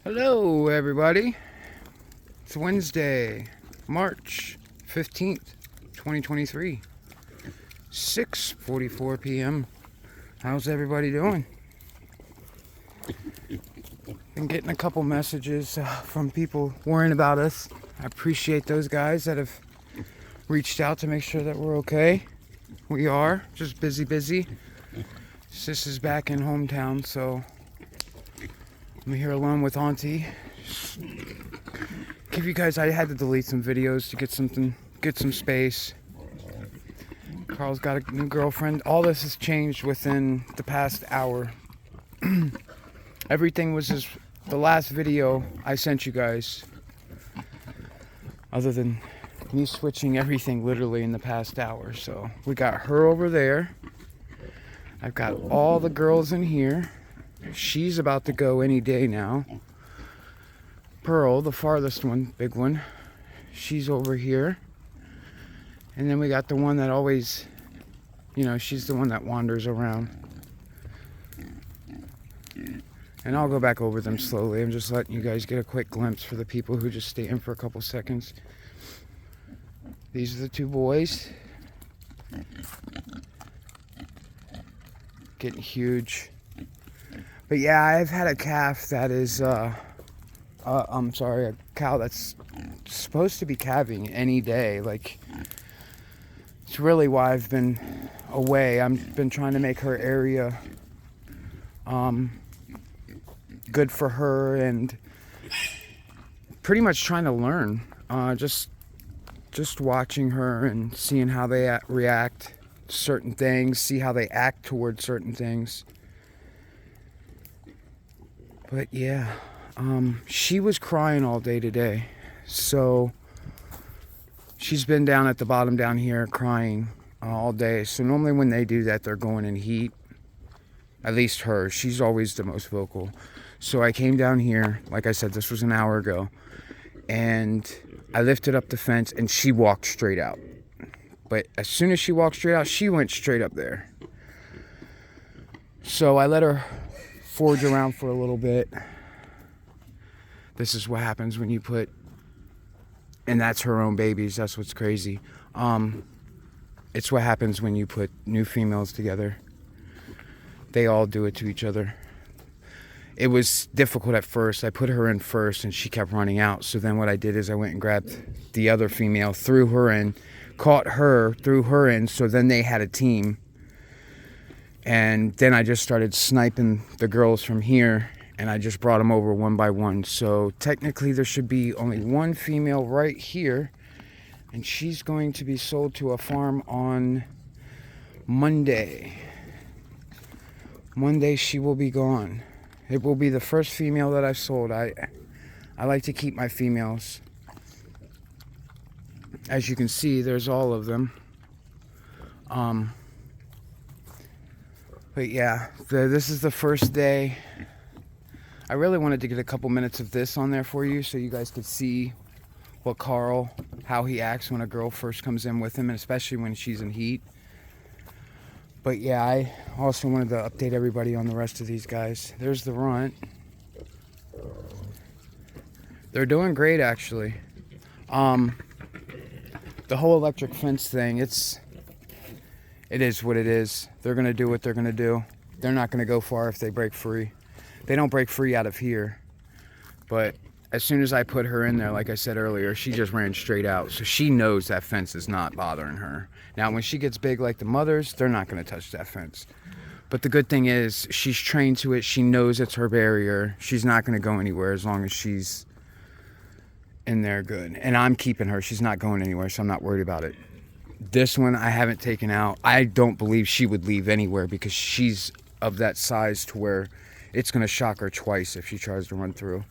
Hello everybody, it's Wednesday, March 15th, 2023, 6:44 p.m. How's everybody doing? Been getting a couple messages from people worrying about us. I appreciate those guys that have reached out to make sure that we're okay. We are, just busy. Sis is back in hometown, so I'm here alone with Auntie. Give you guys, I had to delete some videos to get some space. Carl's got a new girlfriend. All this has changed within the past hour. Everything was just the last video I sent you guys, other than me switching everything literally in the past hour. So we got her over there. I've got all the girls in here. She's about to go any day now. Pearl, the farthest one, big one, she's over here. And then we got the one that always, she's the one that wanders around. And I'll go back over them slowly. I'm just letting you guys get a quick glimpse for the people who just stay in for a couple seconds. These are the two boys. Getting huge. But yeah, I've had a calf that is, a cow that's supposed to be calving any day. Like, it's really why I've been away. I've been trying to make her area good for her, and pretty much trying to learn. Just watching her and seeing how they react to certain things, see how they act towards certain things. But yeah, she was crying all day today, so she's been down at the bottom down here crying all day. So normally when they do that, they're going in heat. At least her, she's always the most vocal. So I came down here, like I said, this was an hour ago, and I lifted up the fence and she walked straight out. But as soon as she walked straight out, she went straight up there. So I let her forage around for a little bit. This is what happens when you put, and that's her own babies, that's what's crazy. It's what happens when you put new females together. They all do it to each other. It was difficult at first. I put her in first and she kept running out. So then what I did is I went and grabbed the other female, threw her in, caught her, threw her in. So then they had a team. And then I just started sniping the girls from here, and I just brought them over one by one. So technically there should be only one female right here, and she's going to be sold to a farm on Monday. Monday she will be gone. It will be the first female that I've sold. I like to keep my females. As you can see, there's all of them. But yeah, this is the first day. I really wanted to get a couple minutes of this on there for you so you guys could see what Carl, how he acts when a girl first comes in with him, and especially when she's in heat. But yeah, I also wanted to update everybody on the rest of these guys. There's the runt. They're doing great, actually. The whole electric fence thing, it is what it is. They're going to do what they're going to do. They're not going to go far if they break free. They don't break free out of here. But as soon as I put her in there, like I said earlier, she just ran straight out. So she knows that fence is not bothering her. Now, when she gets big like the mothers, they're not going to touch that fence. But the good thing is she's trained to it. She knows it's her barrier. She's not going to go anywhere as long as she's in there good. And I'm keeping her. She's not going anywhere, so I'm not worried about it. This one I haven't taken out. I don't believe she would leave anywhere because she's of that size to where it's going to shock her twice if she tries to run through.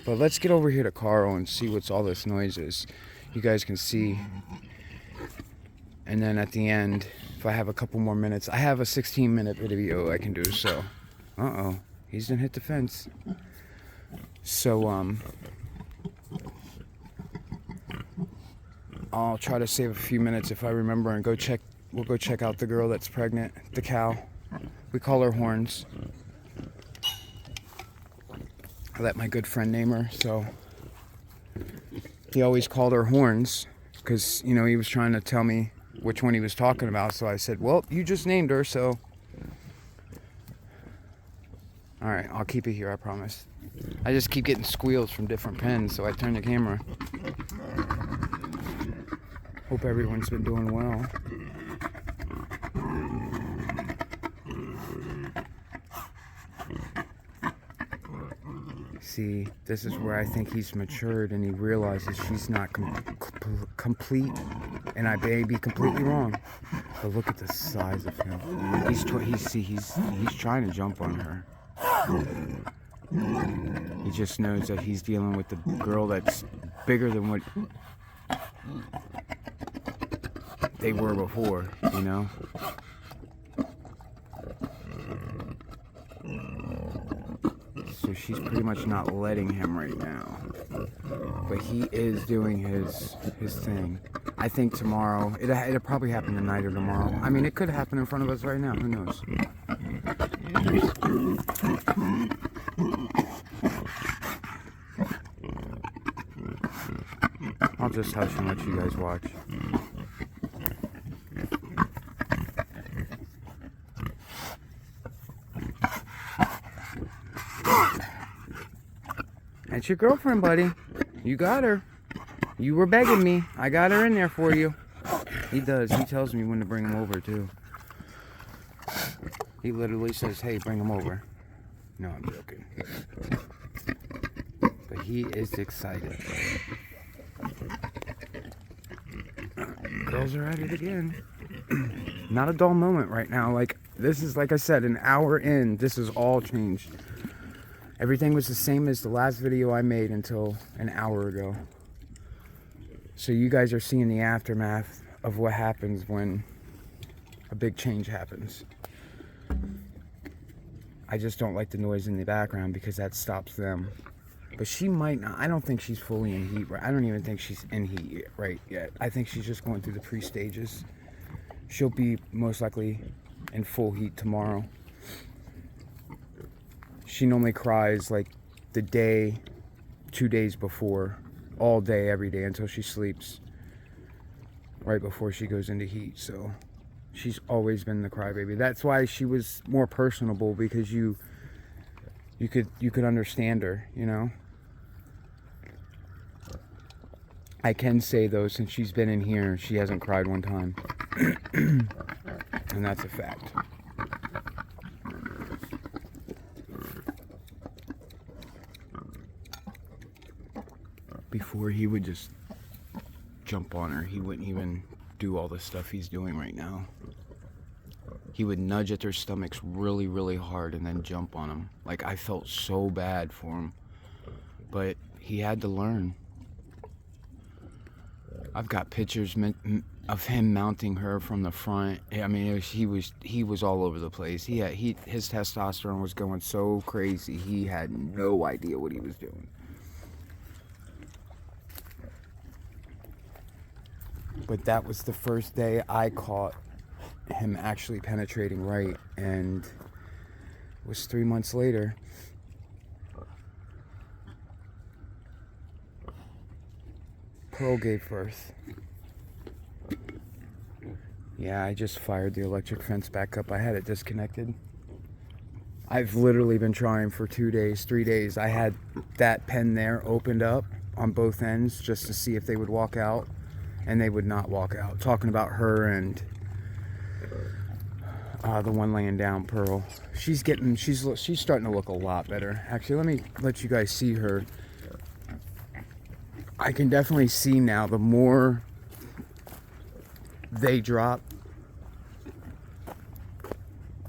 But let's get over here to Carl and see what's all this noise is. You guys can see. And then at the end, if I have a couple more minutes, I have a 16-minute video I can do, so. Uh-oh, he's gonna hit the fence. So, I'll try to save a few minutes if I remember and we'll go check out the girl that's pregnant, the cow. We call her Horns. I let my good friend name her, so he always called her Horns because, you know, he was trying to tell me which one he was talking about. So I said, well, you just named her, so. All right, I'll keep it here, I promise. I just keep getting squeals from different pens, so I turn the camera. Hope everyone's been doing well. See, this is where I think he's matured and he realizes she's not complete, and I may be completely wrong. But look at the size of him. He's trying to jump on her. He just knows that he's dealing with the girl that's bigger than what they were before, you know? So she's pretty much not letting him right now. But he is doing his thing. I think tomorrow, it'll probably happen tonight or tomorrow. I mean, it could happen in front of us right now, who knows? I'll just hush and let you guys watch. That's your girlfriend, buddy. You got her. You were begging me. I got her in there for you. He does. He tells me when to bring him over, too. He literally says, hey, bring him over. No, I'm joking. But he is excited. Girls are at it again. Not a dull moment right now. Like, this is, like I said, an hour in. This has all changed. Everything was the same as the last video I made until an hour ago. So you guys are seeing the aftermath of what happens when a big change happens. I just don't like the noise in the background because that stops them. But she might not. I don't think she's fully in heat. I don't even think she's in heat right yet. I think she's just going through the pre-stages. She'll be most likely in full heat tomorrow. She normally cries like the day, 2 days before, all day, every day until she sleeps, right before she goes into heat. So she's always been the crybaby. That's why she was more personable, because you could understand her, you know. I can say though, since she's been in here, she hasn't cried one time, and that's a fact. Before, he would just jump on her. He wouldn't even do all the stuff he's doing right now. He would nudge at their stomachs really, really hard and then jump on them. Like, I felt so bad for him. But he had to learn. I've got pictures of him mounting her from the front. I mean, he was all over the place. His testosterone was going so crazy. He had no idea what he was doing. But that was the first day I caught him actually penetrating right, and it was 3 months later. Pearl gave birth. Yeah, I just fired the electric fence back up. I had it disconnected. I've literally been trying for 2 days, 3 days. I had that pen there opened up on both ends just to see if they would walk out. And they would not walk out. Talking about her and the one laying down, Pearl. She's starting to look a lot better. Actually, let me let you guys see her. I can definitely see now, the more they drop,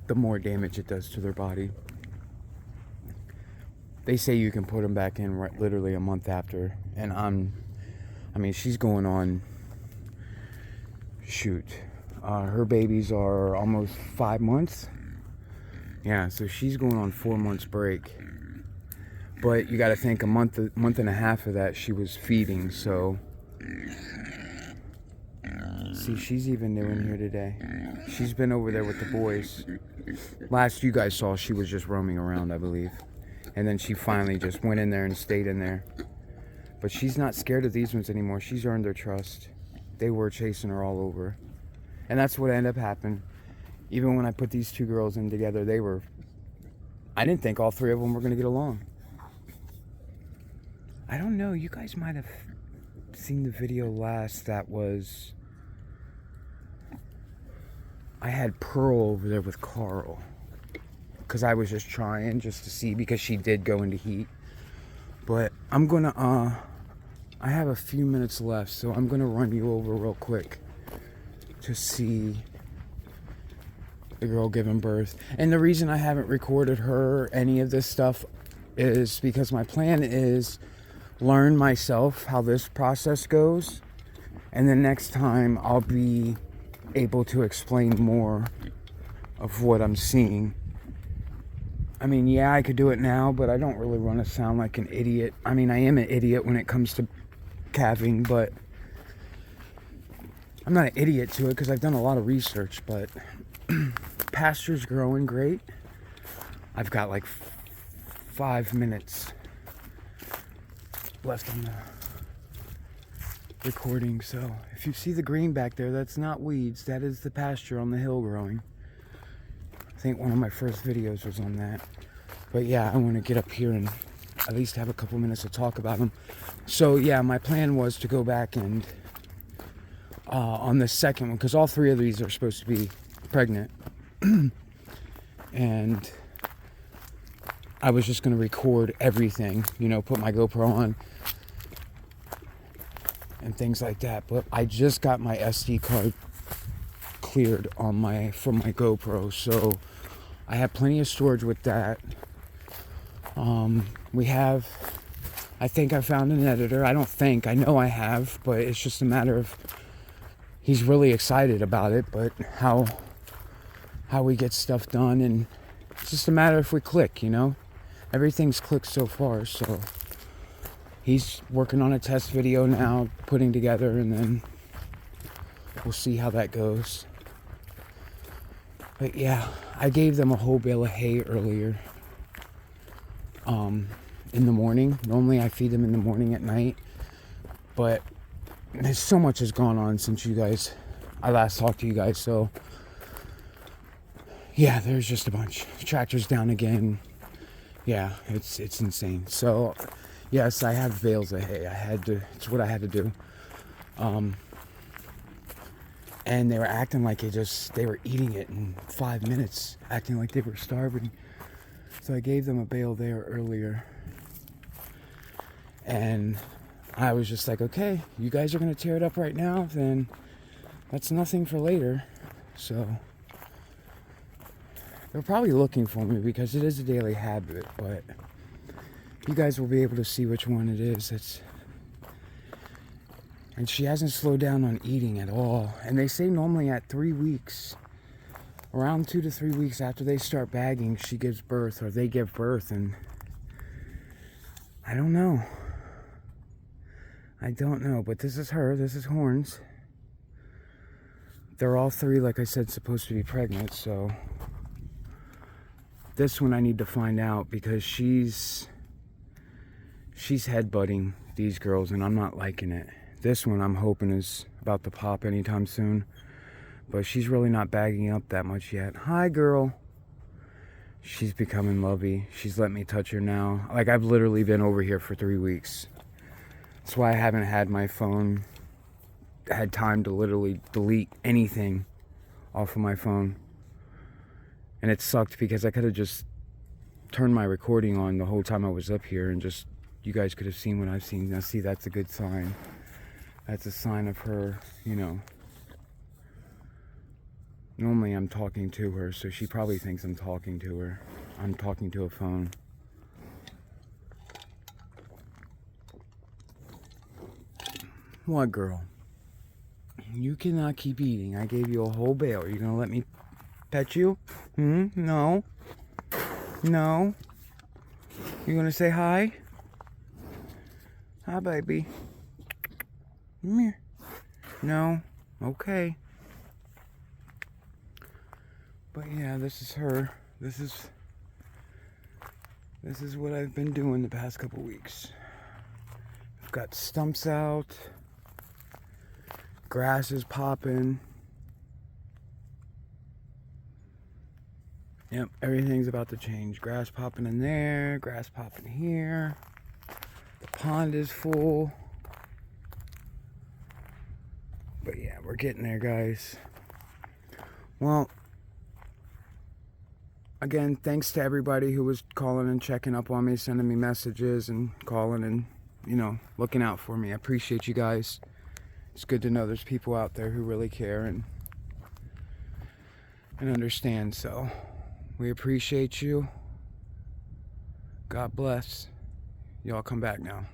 the more damage it does to their body. They say you can put them back in literally a month after, and I mean, she's going on. Shoot, her babies are almost 5 months. Yeah, so she's going on 4 months break. But you got to think, a month and a half of that she was feeding. So see, she's even new in here today. She's been over there with the boys. Last you guys saw, she was just roaming around, I believe. And then she finally just went in there and stayed in there. But she's not scared of these ones anymore. She's earned their trust. They were chasing her all over. And that's what ended up happening. Even when I put these two girls in together, I didn't think all three of them were going to get along. I don't know. You guys might have seen the video last that was... I had Pearl over there with Carl. Because I was just trying just to see, because she did go into heat. But I'm going to... I have a few minutes left, so I'm going to run you over real quick to see the girl giving birth. And the reason I haven't recorded her, any of this stuff, is because my plan is learn myself how this process goes. And then next time I'll be able to explain more of what I'm seeing. I mean, yeah, I could do it now, but I don't really want to sound like an idiot. I mean, I am an idiot when it comes to calving, but I'm not an idiot to it because I've done a lot of research. But pasture's growing great. I've got like 5 minutes left on the recording, so if you see the green back there, that's not weeds, that is the pasture on the hill growing. I think one of my first videos was on that. But yeah, I want to get up here and at least have a couple minutes to talk about them. So yeah, my plan was to go back and on the second one, because all three of these are supposed to be pregnant. And I was just going to record everything, you know, put my GoPro on and things like that. But I just got my SD card cleared on from my GoPro, so I have plenty of storage with that. I think I found an editor. I know I have, but it's just a matter of, he's really excited about it, but how we get stuff done, and it's just a matter if we click, you know. Everything's clicked so far, so he's working on a test video now, putting together, and then we'll see how that goes. But yeah, I gave them a whole bale of hay earlier in the morning. Normally I feed them in the morning at night, but there's so much has gone on since I last talked to you guys, so yeah, there's just a bunch. Tractor's down again. Yeah, it's insane. So yes, I have bales of hay. It's what I had to do. And they were acting like they were eating it in 5 minutes, acting like they were starving. So I gave them a bale there earlier. And I was just like, okay, you guys are going to tear it up right now, then that's nothing for later. So they're probably looking for me because it is a daily habit, but you guys will be able to see which one it is. And she hasn't slowed down on eating at all. And they say normally at 3 weeks, around 2 to 3 weeks after they start bagging, she gives birth, or they give birth. And I don't know. But this is her. This is Horns. They're all three, like I said, supposed to be pregnant. So this one I need to find out, because she's headbutting these girls, and I'm not liking it. This one I'm hoping is about to pop anytime soon, but she's really not bagging up that much yet. Hi, girl. She's becoming lovey. She's let me touch her now. Like, I've literally been over here for 3 weeks. That's why I haven't had my phone, had time to literally delete anything off of my phone. And it sucked because I could have just turned my recording on the whole time I was up here, and just, you guys could have seen what I've seen. Now see, that's a good sign. That's a sign of her, you know. Normally I'm talking to her, so she probably thinks I'm talking to her. I'm talking to a phone. What, girl? You cannot keep eating. I gave you a whole bale. Are you gonna let me pet you? No. No. You gonna say hi? Hi, baby. Come here. No. Okay. But yeah, this is her. This is This is what I've been doing the past couple weeks. I've got stumps out, grass is popping. Yep, everything's about to change. Grass popping in there, grass popping here. The pond is full. But yeah, we're getting there, guys. Well, again, thanks to everybody who was calling and checking up on me, sending me messages and calling and, you know, looking out for me. I appreciate you guys. It's good to know there's people out there who really care and understand. So we appreciate you. God bless. Y'all come back now.